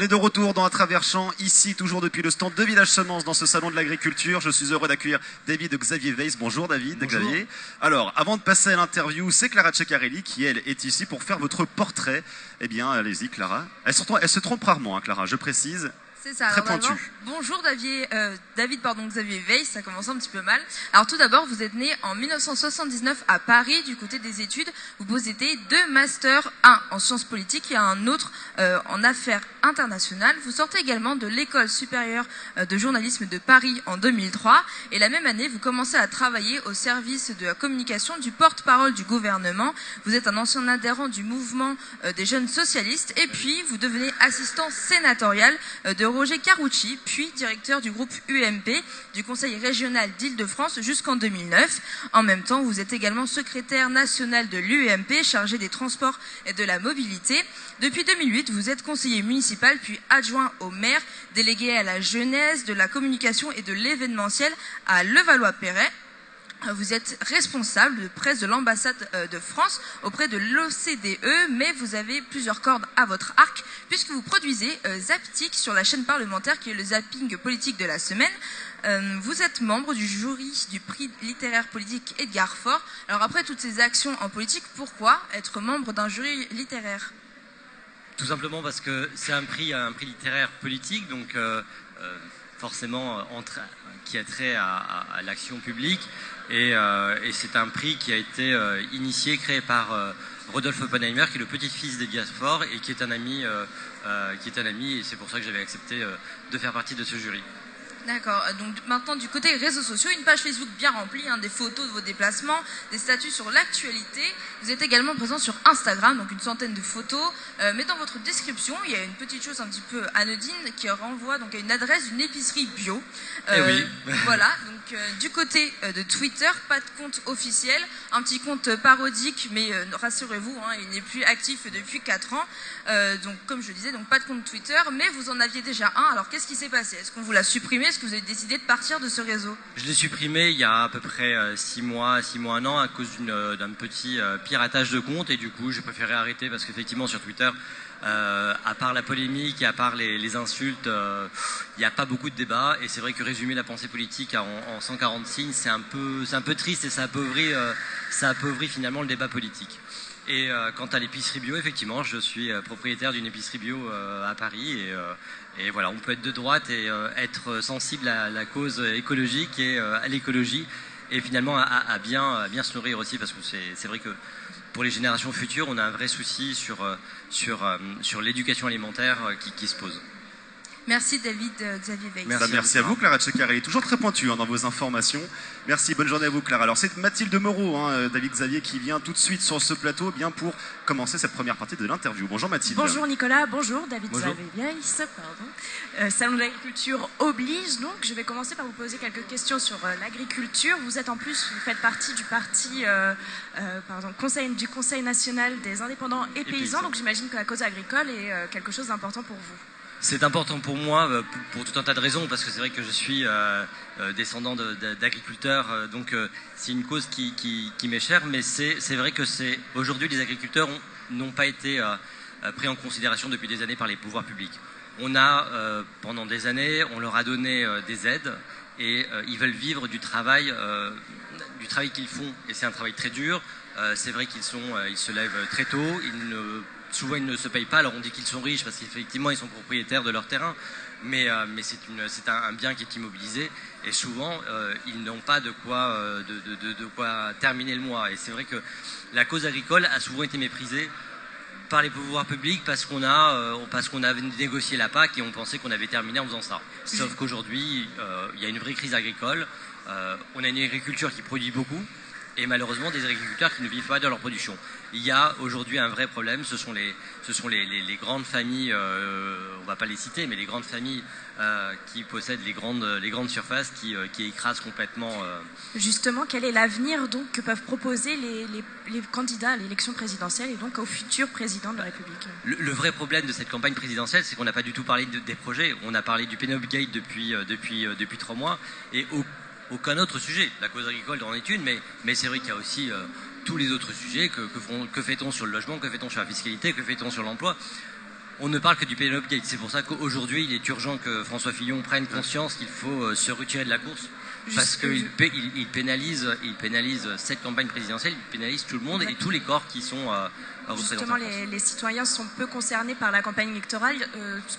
On est de retour dans À travers champs, ici toujours depuis le stand de Village Semences dans ce salon de l'agriculture. Je suis heureux d'accueillir David Xavier Weiss. Bonjour David. Bonjour. Xavier. Alors, avant de passer à l'interview, c'est Clara Ceccarelli qui, elle, est ici pour faire votre portrait. Eh bien, allez-y Clara. Elle se trompe rarement, hein, Clara, je précise. C'est ça. Très Alors, pointu. Bonjour David, Xavier Weiss, ça commence un petit peu mal. Alors tout d'abord, vous êtes né en 1979 à Paris, du côté des études. Vous possédez 2 masters, un en sciences politiques et un autre en affaires internationales. Vous sortez également de l'école supérieure de journalisme de Paris en 2003. Et la même année, vous commencez à travailler au service de la communication du porte-parole du gouvernement. Vous êtes un ancien adhérent du mouvement des jeunes socialistes. Et puis, vous devenez assistant sénatorial de Roger Carucci, puis directeur du groupe UMP du Conseil régional d'Île-de-France jusqu'en 2009. En même temps, vous êtes également secrétaire national de l'UMP, chargé des transports et de la mobilité. Depuis 2008, vous êtes conseiller municipal, puis adjoint au maire, délégué à la jeunesse, de la communication et de l'événementiel à Levallois-Perret. Vous êtes responsable de presse de l'ambassade de France auprès de l'OCDE, mais vous avez plusieurs cordes à votre arc, puisque vous produisez Zaptic sur la chaîne parlementaire qui est le zapping politique de la semaine. Vous êtes membre du jury du prix littéraire politique Edgar Faure. Alors après toutes ces actions en politique, pourquoi être membre d'un jury littéraire ? Tout simplement parce que c'est un prix littéraire politique, donc forcément qui a trait à l'action publique. Et c'est un prix qui a été créé par Rodolphe Oppenheimer, qui est le petit-fils d'Edgar Faure et qui est un ami, et c'est pour ça que j'avais accepté de faire partie de ce jury. D'accord, donc maintenant du côté réseaux sociaux, une page Facebook bien remplie, des photos de vos déplacements, des statuts sur l'actualité. Vous êtes également présent sur Instagram, donc une centaine de photos. Mais dans votre description, il y a une petite chose un petit peu anodine qui renvoie donc à une adresse d'une épicerie bio. Oui. Voilà, donc du côté de Twitter, pas de compte officiel, un petit compte parodique, mais rassurez-vous, il n'est plus actif depuis 4 ans. Donc comme je le disais, donc pas de compte Twitter, mais vous en aviez déjà un. Alors qu'est-ce qui s'est passé ? Est-ce qu'on vous l'a supprimé ? Est-ce que vous avez décidé de partir de ce réseau ? Je l'ai supprimé il y a à peu près 6 mois, 1 an, à cause d'un petit piratage de compte, et du coup j'ai préféré arrêter parce qu'effectivement sur Twitter, à part la polémique et à part les insultes, il n'y a pas beaucoup de débats, et c'est vrai que résumer la pensée politique en 140 signes, c'est un peu triste, et ça appauvrit finalement le débat politique. Et quant à l'épicerie bio, effectivement, je suis propriétaire d'une épicerie bio à Paris, et voilà, on peut être de droite et être sensible à la cause écologique et à l'écologie, et finalement à bien se nourrir aussi, parce que c'est vrai que pour les générations futures, on a un vrai souci sur l'éducation alimentaire qui se pose. Merci David Xavier Weiss. Merci à vous Clara Ceccarelli, toujours très pointu dans vos informations. Merci, bonne journée à vous Clara. Alors c'est Mathilde Moreau, David Xavier, qui vient tout de suite sur ce plateau pour commencer cette première partie de l'interview. Bonjour Mathilde. Bonjour Nicolas, bonjour David Bonjour. Xavier Weiss, Salon de l'agriculture oblige, donc je vais commencer par vous poser quelques questions sur l'agriculture. Vous faites partie du Conseil national des indépendants et paysans, donc j'imagine que la cause agricole est quelque chose d'important pour vous. C'est important pour moi pour tout un tas de raisons, parce que c'est vrai que je suis descendant d'agriculteurs, donc c'est une cause qui m'est chère, mais c'est vrai que aujourd'hui les agriculteurs n'ont pas été pris en considération depuis des années par les pouvoirs publics. Pendant des années, on leur a donné des aides, et ils veulent vivre du travail qu'ils font, et c'est un travail très dur. C'est vrai qu'ils se lèvent très tôt, souvent ils ne se payent pas, alors on dit qu'ils sont riches parce qu'effectivement ils sont propriétaires de leur terrain, mais c'est un bien qui est immobilisé, et souvent ils n'ont pas de quoi terminer le mois. Et c'est vrai que la cause agricole a souvent été méprisée par les pouvoirs publics parce qu'on avait négocié la PAC et on pensait qu'on avait terminé en faisant ça. Sauf qu'aujourd'hui il y a une vraie crise agricole, on a une agriculture qui produit beaucoup, et malheureusement des agriculteurs qui ne vivent pas de leur production. Il y a aujourd'hui un vrai problème, ce sont les grandes familles, on ne va pas les citer, mais les grandes familles qui possèdent les grandes surfaces qui écrasent complètement. Justement, quel est l'avenir donc que peuvent proposer les candidats à l'élection présidentielle et donc au futur président de la République ? Le vrai problème de cette campagne présidentielle, c'est qu'on n'a pas du tout parlé des projets. On a parlé du Penobscot Gate depuis 3 mois, et aucun autre sujet. La cause agricole en est une, mais c'est vrai qu'il y a aussi tous les autres sujets. Que fait-on sur le logement, que fait-on sur la fiscalité, que fait-on sur l'emploi ? On ne parle que du Penelope Gate. C'est pour ça qu'aujourd'hui, il est urgent que François Fillon prenne conscience qu'il faut se retirer de la course. Parce qu'il pénalise cette campagne présidentielle, il pénalise tout le monde et tous les corps qui sont représentés. Justement, les citoyens sont peu concernés par la campagne électorale.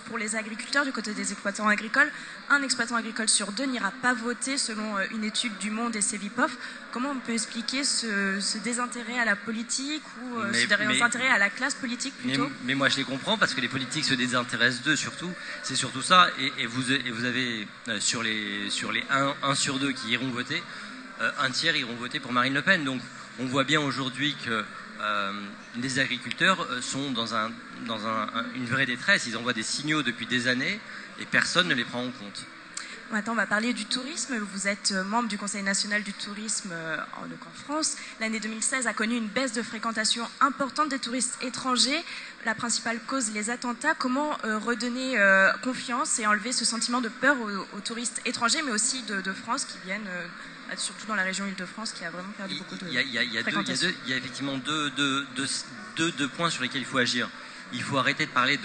Pour les agriculteurs, du côté des exploitants agricoles, un exploitant agricole sur 2 n'ira pas voter selon une étude du Monde et Cevipof. Comment on peut expliquer ce désintérêt à la politique ou ce désintérêt à la classe politique plutôt? Mais moi je les comprends parce que les politiques se désintéressent d'eux surtout. C'est surtout ça. Et vous avez sur les 1 sur 2 qui iront voter, un tiers iront voter pour Marine Le Pen. Donc on voit bien aujourd'hui que les agriculteurs sont dans une vraie détresse. Ils envoient des signaux depuis des années et personne ne les prend en compte. Maintenant, on va parler du tourisme. Vous êtes membre du Conseil national du tourisme en France. L'année 2016 a connu une baisse de fréquentation importante des touristes étrangers. La principale cause, les attentats. Comment redonner confiance et enlever ce sentiment de peur aux touristes étrangers, mais aussi de France qui viennent, surtout dans la région Île-de-France, qui a vraiment perdu beaucoup de fréquentation. Il y a effectivement deux points sur lesquels il faut agir. Il faut arrêter de parler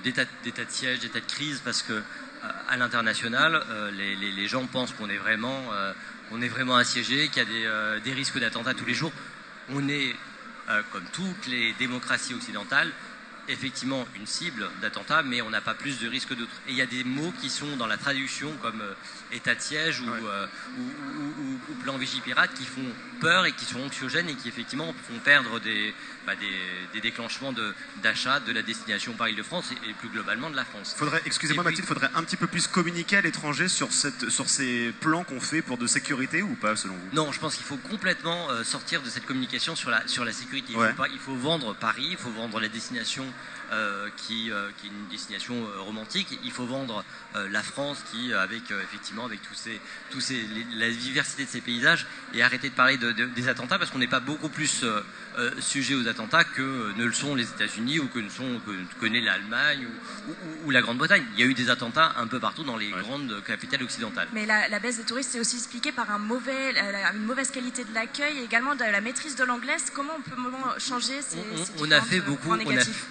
d'état de siège, d'état de crise, parce que à l'international, les gens pensent qu'on est vraiment assiégé, qu'il y a des risques d'attentats tous les jours. On est, comme toutes les démocraties occidentales, effectivement une cible d'attentats, mais on n'a pas plus de risques d'autres. Et il y a des mots qui sont dans la traduction comme état de siège ou plan Vigipirate qui font peur et qui sont anxiogènes et qui effectivement font perdre des déclenchements d'achat de la destination par Île-de-France et plus globalement de la France. Excusez-moi Mathilde, faudrait un petit peu plus communiquer à l'étranger sur ces plans qu'on fait pour de sécurité ou pas selon vous? Non, je pense qu'il faut complètement sortir de cette communication sur la sécurité. Il faut vendre Paris, il faut vendre la destination qui est une destination romantique. Il faut vendre la France qui, avec la diversité de ses paysages, et arrêter de parler des attentats parce qu'on n'est pas beaucoup plus sujet aux attentats que ne le sont les États-Unis ou que n'est l'Allemagne ou la Grande-Bretagne. Il y a eu des attentats un peu partout dans les grandes capitales occidentales. Mais la baisse des touristes est aussi expliquée par une mauvaise qualité de l'accueil et également de la maîtrise de l'anglais. Comment on peut changer ces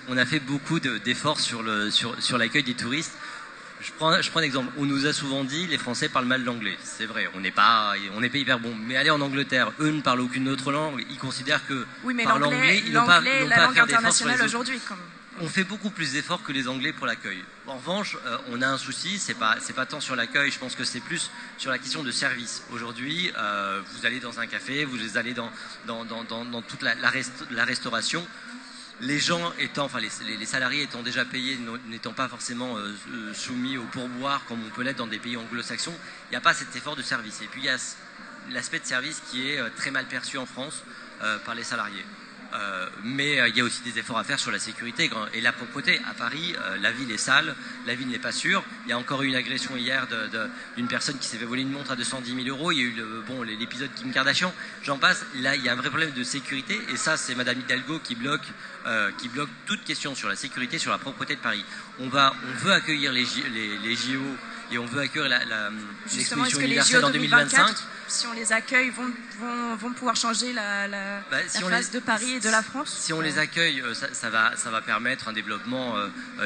on a fait beaucoup d'efforts sur l'accueil des touristes. Je prends un exemple. On nous a souvent dit les Français parlent mal l'anglais. C'est vrai, on n'est pas hyper bon. Mais aller en Angleterre, eux ne parlent aucune autre langue. Ils considèrent que par l'anglais, ils n'ont pas à faire d'efforts sur les autres. Aujourd'hui, on fait beaucoup plus d'efforts que les Anglais pour l'accueil. En revanche, on a un souci, c'est pas tant sur l'accueil, je pense que c'est plus sur la question de service. Aujourd'hui, vous allez dans un café, vous allez dans toute la restauration. Les gens les salariés étant déjà payés, n'étant pas forcément soumis au pourboire comme on peut l'être dans des pays anglo-saxons, il n'y a pas cet effort de service. Et puis il y a l'aspect de service qui est très mal perçu en France par les salariés. Mais il y a aussi des efforts à faire sur la sécurité et la propreté. À Paris, la ville est sale, la ville n'est pas sûre. Il y a encore eu une agression hier d'une personne qui s'est fait voler une montre à 210 000 euros. Il y a eu l'épisode Kim Kardashian. J'en passe. Là, il y a un vrai problème de sécurité. Et ça, c'est Madame Hidalgo qui bloque toute question sur la sécurité, sur la propreté de Paris. On veut accueillir les JO et on veut accueillir l'exposition universelle en 2025. Si on les accueille, vont pouvoir changer la face de Paris et de la France? Si on les accueille, ça va permettre un développement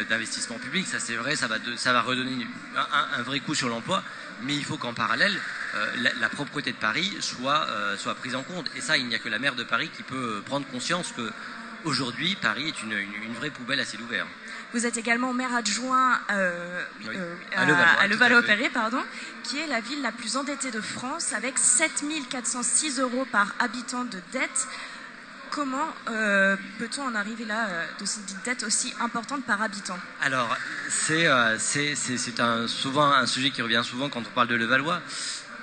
d'investissement public. Ça, c'est vrai, ça va redonner un vrai coup sur l'emploi. Mais il faut qu'en parallèle, la propreté de Paris soit prise en compte. Et ça, il n'y a que la maire de Paris qui peut prendre conscience que aujourd'hui, Paris est une vraie poubelle à ciel ouvert. Vous êtes également maire adjoint à Levallois-Perret, qui est la ville la plus endettée de France, avec 7 406 € par habitant de dette. Comment peut-on en arriver là, de cette dette aussi importante par habitant? Alors, c'est souvent un sujet qui revient souvent quand on parle de Levallois.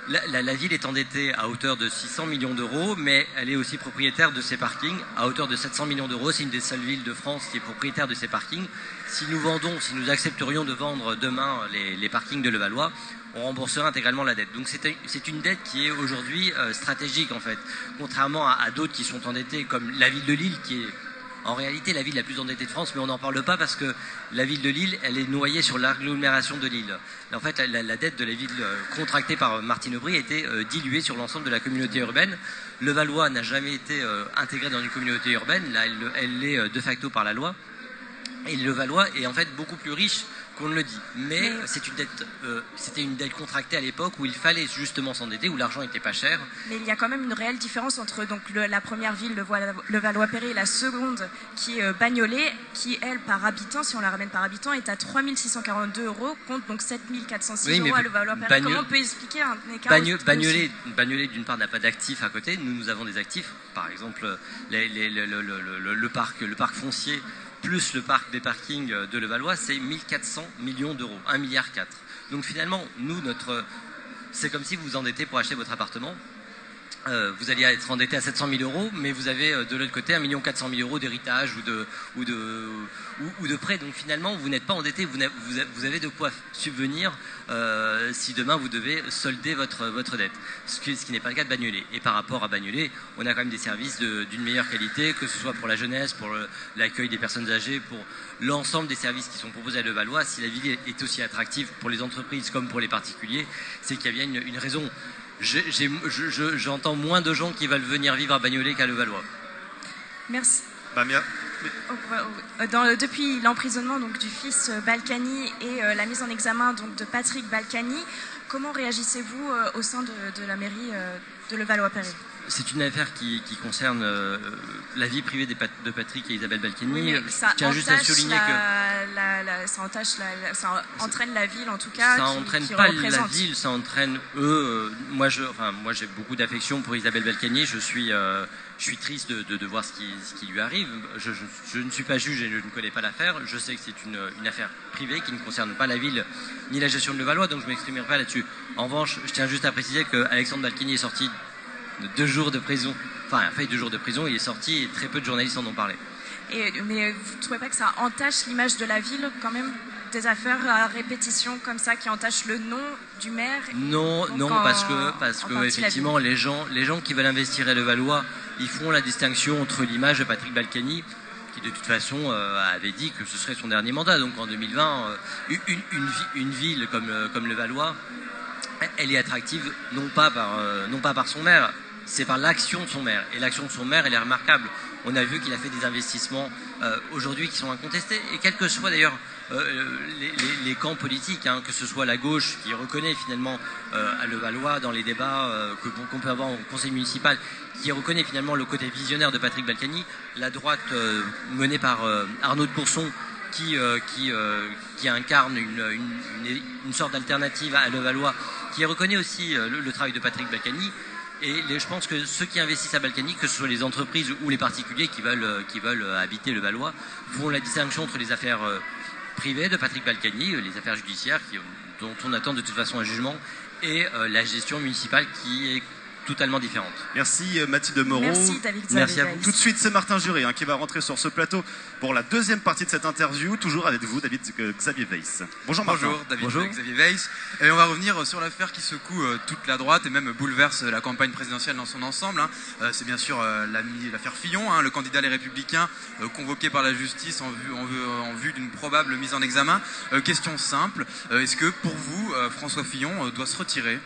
La ville est endettée à hauteur de 600 millions d'euros, mais elle est aussi propriétaire de ses parkings à hauteur de 700 millions d'euros. C'est une des seules villes de France qui est propriétaire de ses parkings. Si nous accepterions de vendre demain les parkings de Levallois, on rembourserait intégralement la dette. Donc c'est une dette qui est aujourd'hui stratégique en fait. Contrairement à d'autres qui sont endettés comme la ville de Lille qui est en réalité la ville la plus endettée de France, mais on n'en parle pas parce que la ville de Lille, elle est noyée sur l'agglomération de Lille. Et en fait, la dette de la ville contractée par Martine Aubry a été diluée sur l'ensemble de la communauté urbaine. Levallois n'a jamais été intégré dans une communauté urbaine. Là, elle l'est de facto par la loi. Et Levallois est en fait beaucoup plus riche qu'on ne le dit. Mais c'était une dette contractée à l'époque où il fallait justement s'endetter, où l'argent n'était pas cher. Mais il y a quand même une réelle différence entre donc, la première ville, Levallois-Perret, et la seconde, qui est Bagnolet, qui, elle, par habitant, si on la ramène par habitant, est à 3 642 €, contre donc 7 406 € à Levallois-Perret. Comment on peut expliquer un écart Bagnolet, d'une part, n'a pas d'actifs à côté. Nous avons des actifs. Par exemple, le parc foncier plus le parc des parkings de Levallois, c'est 1400 millions d'euros, 1,4 milliard. Donc finalement, c'est comme si vous vous endettez pour acheter votre appartement. Vous allez être endetté à 700 000 €, mais vous avez de l'autre côté 1 400 000 € d'héritage ou de prêt. Donc finalement, vous n'êtes pas endetté, vous avez de quoi subvenir si demain vous devez solder votre dette. Ce qui n'est pas le cas de Bagnolet. Et par rapport à Bagnolet, on a quand même des services d'une meilleure qualité, que ce soit pour la jeunesse, pour l'accueil des personnes âgées, pour l'ensemble des services qui sont proposés à Levallois. Si la ville est aussi attractive pour les entreprises comme pour les particuliers, c'est qu'il y a bien une raison. J'entends moins de gens qui veulent venir vivre à Bagnolet qu'à Levallois. Merci. Bien. Depuis l'emprisonnement donc, du fils Balkany et la mise en examen donc, de Patrick Balkany, comment réagissez-vous au sein de la mairie de Levallois-Perret ? C'est une affaire qui concerne la vie privée de Patrick et Isabelle Balkany. Oui, ça tiens juste à souligner ça entraîne la ville en tout cas. Ça entraîne pas la ville, ça entraîne eux. Moi j'ai beaucoup d'affection pour Isabelle Balkany. Je suis triste de voir ce qui lui arrive. Je ne suis pas juge et je ne connais pas l'affaire. Je sais que c'est une affaire privée qui ne concerne pas la ville ni la gestion de Levallois, donc je ne m'exprimerai pas là-dessus. En revanche, je tiens juste à préciser qu'Alexandre Balkany est sorti de 2 jours de prison. Enfin, après 2 jours de prison, il est sorti et très peu de journalistes en ont parlé. Mais vous ne trouvez pas que ça entache l'image de la ville quand même ? Des affaires à répétition comme ça qui entachent le nom du maire? Non, parce que effectivement les gens qui veulent investir à Levallois, ils font la distinction entre l'image de Patrick Balkany, qui de toute façon avait dit que ce serait son dernier mandat. Donc en 2020, une ville comme Levallois, elle est attractive non pas par son maire, c'est par l'action de son maire. Et l'action de son maire, elle est remarquable. On a vu qu'il a fait des investissements aujourd'hui qui sont incontestés. Et quels que soient d'ailleurs les camps politiques, que ce soit la gauche qui reconnaît finalement à Levallois dans les débats qu'on peut avoir au conseil municipal, qui reconnaît finalement le côté visionnaire de Patrick Balkany, la droite menée par Arnaud de Courson, qui incarne une sorte d'alternative à Levallois, qui reconnaît aussi le travail de Patrick Balkany. Et je pense que ceux qui investissent à Balkany, que ce soit les entreprises ou les particuliers qui veulent habiter Levallois, font la distinction entre les affaires privées de Patrick Balkany, les affaires judiciaires dont on attend de toute façon un jugement, et la gestion municipale qui est totalement différente. Merci Mathilde Moreau. Merci David Xavier. Merci à vous. Tout de suite, c'est Martin Jury qui va rentrer sur ce plateau pour la deuxième partie de cette interview, toujours avec vous, David Xavier Weiss. Bonjour Martin. Bonjour David Bonjour. Xavier Weiss. Et on va revenir sur l'affaire qui secoue toute la droite et même bouleverse la campagne présidentielle dans son ensemble. C'est bien sûr l'affaire Fillon, le candidat Les Républicains convoqué par la justice en vue d'une probable mise en examen. Question simple, est-ce que pour vous, François Fillon doit se retirer ?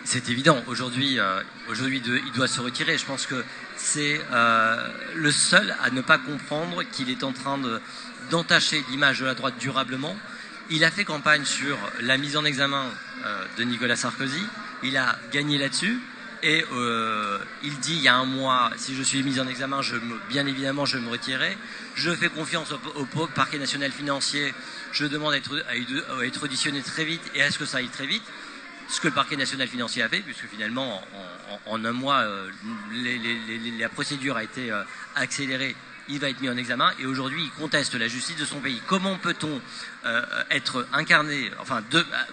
C'est évident. Aujourd'hui, il doit se retirer. Je pense que c'est le seul à ne pas comprendre qu'il est en train d'entacher l'image de la droite durablement. Il a fait campagne sur la mise en examen de Nicolas Sarkozy. Il a gagné là-dessus. Et il dit il y a un mois, si je suis mis en examen, bien évidemment, je me retirerai. Je fais confiance au parquet national financier. Je demande à être auditionné très vite et à ce que ça aille très vite. Ce que le parquet national financier a fait, puisque finalement, en un mois, la procédure a été accélérée, il va être mis en examen, et aujourd'hui, il conteste la justice de son pays. Comment peut-on être incarné,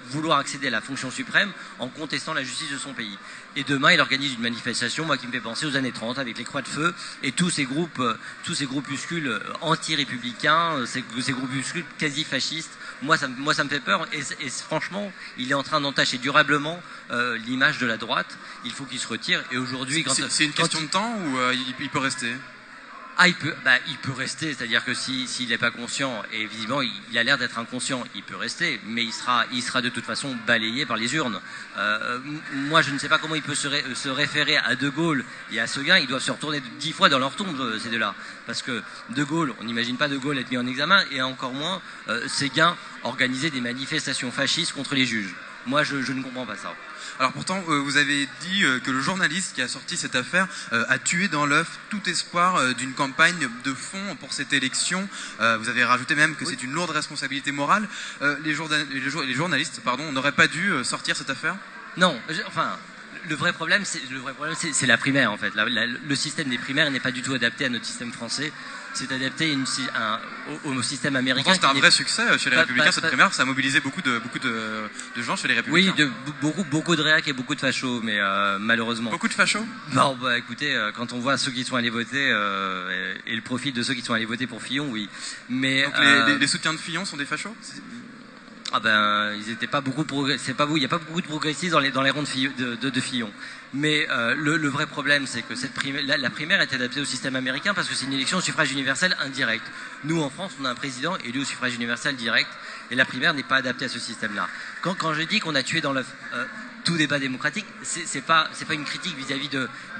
vouloir accéder à la fonction suprême en contestant la justice de son pays? Et demain, il organise une manifestation, qui me fait penser aux années 30, avec les Croix de Feu, et tous ces groupuscules anti-républicains, ces groupuscules quasi-fascistes. Moi, ça me fait peur, et franchement, il est en train d'entacher durablement l'image de la droite. Il faut qu'il se retire, et aujourd'hui... C'est une question de temps, ou il peut rester ? Ah, il peut rester, c'est-à-dire que s'il n'est pas conscient, et visiblement il a l'air d'être inconscient, il peut rester, mais il sera de toute façon balayé par les urnes. Moi, je ne sais pas comment il peut se référer à De Gaulle et à Seguin. Ils doivent se retourner 10 fois dans leur tombe, ces deux-là, parce que De Gaulle, on n'imagine pas De Gaulle être mis en examen, et encore moins Seguin organiser des manifestations fascistes contre les juges. Moi, je ne comprends pas ça. Alors pourtant, vous avez dit que le journaliste qui a sorti cette affaire a tué dans l'œuf tout espoir d'une campagne de fond pour cette élection. Vous avez rajouté même que c'est une lourde responsabilité morale. Les journalistes n'auraient pas dû sortir cette affaire? Non, le vrai problème, c'est la primaire, en fait. Le système des primaires n'est pas du tout adapté à notre système français. C'est adapté au système américain. C'était un vrai succès chez les Républicains, cette primaire. Ça a mobilisé beaucoup de gens chez les Républicains. Oui, beaucoup de réacs et beaucoup de fachos, mais malheureusement. Beaucoup de fachos? Non, écoutez, quand on voit ceux qui sont allés voter et le profil de ceux qui sont allés voter pour Fillon, oui. Mais donc les soutiens de Fillon sont des fachos? Ils étaient pas beaucoup il n'y a pas beaucoup de progressistes dans les rangs de Fillon. Mais le vrai problème, c'est que la primaire est adaptée au système américain parce que c'est une élection au suffrage universel indirect. Nous, en France, on a un président élu au suffrage universel direct et la primaire n'est pas adaptée à ce système-là. Quand je dis qu'on a tué dans l'œuf tout débat démocratique, c'est pas une critique vis-à-vis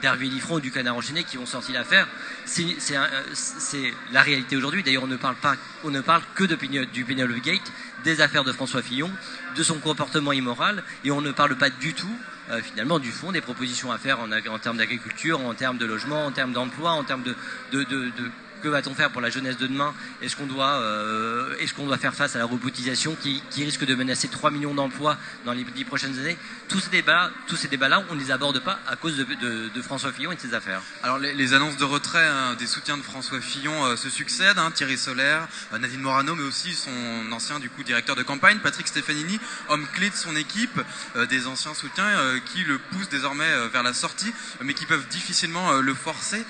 d'Hervé Liffron ou du Canard enchaîné qui ont sorti l'affaire. C'est la réalité aujourd'hui. D'ailleurs, on ne parle que du Penelope Gate, des affaires de François Fillon, de son comportement immoral, et on ne parle pas du tout finalement du fond, des propositions à faire en termes d'agriculture, en termes de logement, en termes d'emploi, en termes de que va-t-on faire pour la jeunesse de demain? Est-ce qu'on doit faire face à la robotisation qui risque de menacer 3 millions d'emplois dans les 10 prochaines années? Tous ces débats-là, on ne les aborde pas à cause de François Fillon et de ses affaires. Alors les annonces de retrait des soutiens de François Fillon se succèdent. Thierry Solaire, Nadine Morano, mais aussi son ancien directeur de campagne, Patrick Stefanini, homme clé de son équipe, des anciens soutiens qui le poussent désormais vers la sortie, mais qui peuvent difficilement le forcer.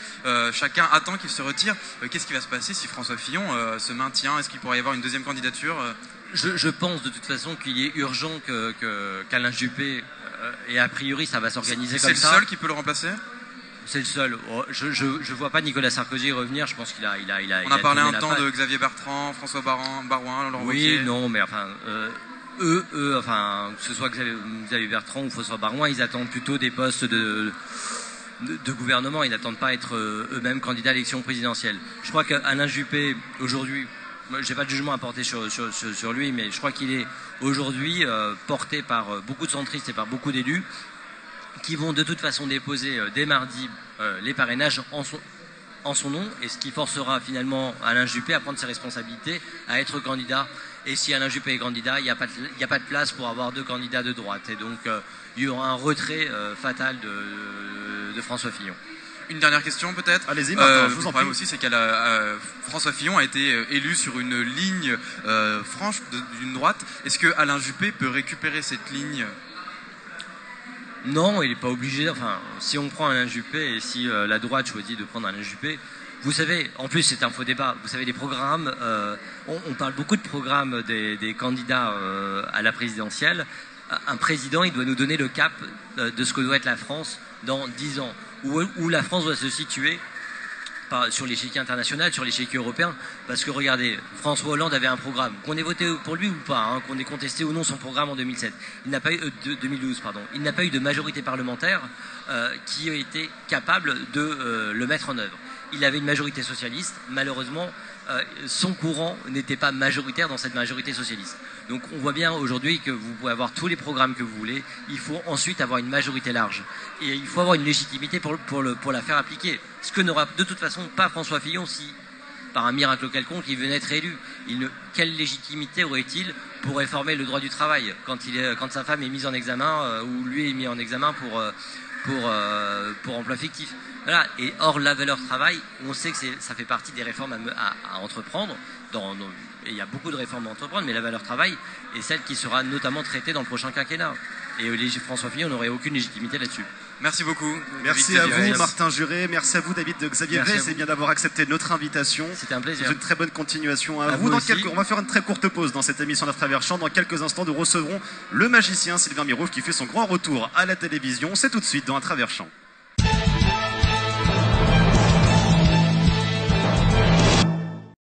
Chacun attend qu'il se retire. Qu'est-ce qui va se passer si François Fillon se maintient? Est-ce qu'il pourrait y avoir une deuxième candidature? Je pense de toute façon qu'il est urgent qu'Alain Juppé, et a priori ça va s'organiser comme ça. C'est le seul qui peut le remplacer? C'est le seul. Je vois pas Nicolas Sarkozy revenir. Je pense qu'il a. On a parlé un temps de Xavier Bertrand, François Barouin, Laurent Wauquiez. Oui, non, mais eux, que ce soit Xavier Bertrand ou François Barouin, ils attendent plutôt des postes de gouvernement. Ils n'attendent pas être eux-mêmes candidats à l'élection présidentielle. Je crois qu'Alain Juppé, aujourd'hui, j'ai pas de jugement à porter sur lui, mais je crois qu'il est aujourd'hui porté par beaucoup de centristes et par beaucoup d'élus qui vont de toute façon déposer dès mardi les parrainages en son nom, et ce qui forcera finalement Alain Juppé à prendre ses responsabilités, à être candidat. Et si Alain Juppé est candidat, il n'y a pas de place pour avoir deux candidats de droite. Et donc il y aura un retrait fatal de François Fillon. Une dernière question peut-être. Allez-y Martin, je vous en prie. Le problème aussi, c'est François Fillon a été élu sur une ligne franche d'une droite. Est-ce que Alain Juppé peut récupérer cette ligne? Non, il n'est pas obligé. Enfin, si on prend Alain Juppé et si la droite choisit de prendre Alain Juppé, vous savez, en plus c'est un faux débat, vous savez, les programmes, on parle beaucoup de programmes des candidats à la présidentielle. Un président, il doit nous donner le cap de ce que doit être la France dans 10 ans, où la France doit se situer sur l'échiquier international, sur l'échiquier européen, parce que regardez, François Hollande avait un programme, qu'on ait voté pour lui ou pas, qu'on ait contesté ou non son programme en 2007, 2012, pardon, il n'a pas eu de majorité parlementaire qui a été capable de le mettre en œuvre. Il avait une majorité socialiste, malheureusement, son courant n'était pas majoritaire dans cette majorité socialiste. Donc on voit bien aujourd'hui que vous pouvez avoir tous les programmes que vous voulez, il faut ensuite avoir une majorité large. Et il faut avoir une légitimité pour la faire appliquer. Ce que n'aura de toute façon pas François Fillon si, par un miracle quelconque, il venait être élu. Quelle légitimité aurait-il pour réformer le droit du travail quand sa femme est mise en examen ou lui est mis en examen pour emploi fictif? Voilà. Et or, la valeur travail, on sait que ça fait partie des réformes à entreprendre. Et il y a beaucoup de réformes à entreprendre, mais la valeur travail est celle qui sera notamment traitée dans le prochain quinquennat. Et François Fillon n'aurait aucune légitimité là-dessus. Merci beaucoup. Merci à vous Martin Juré, merci à vous David de Xavier Vey, c'est bien d'avoir accepté notre invitation. C'était un plaisir. Une très bonne continuation à vous. On va faire une très courte pause dans cette émission d'À travers champ. Dans quelques instants, nous recevrons le magicien Sylvain Mirouf qui fait son grand retour à la télévision. C'est tout de suite dans À travers champ.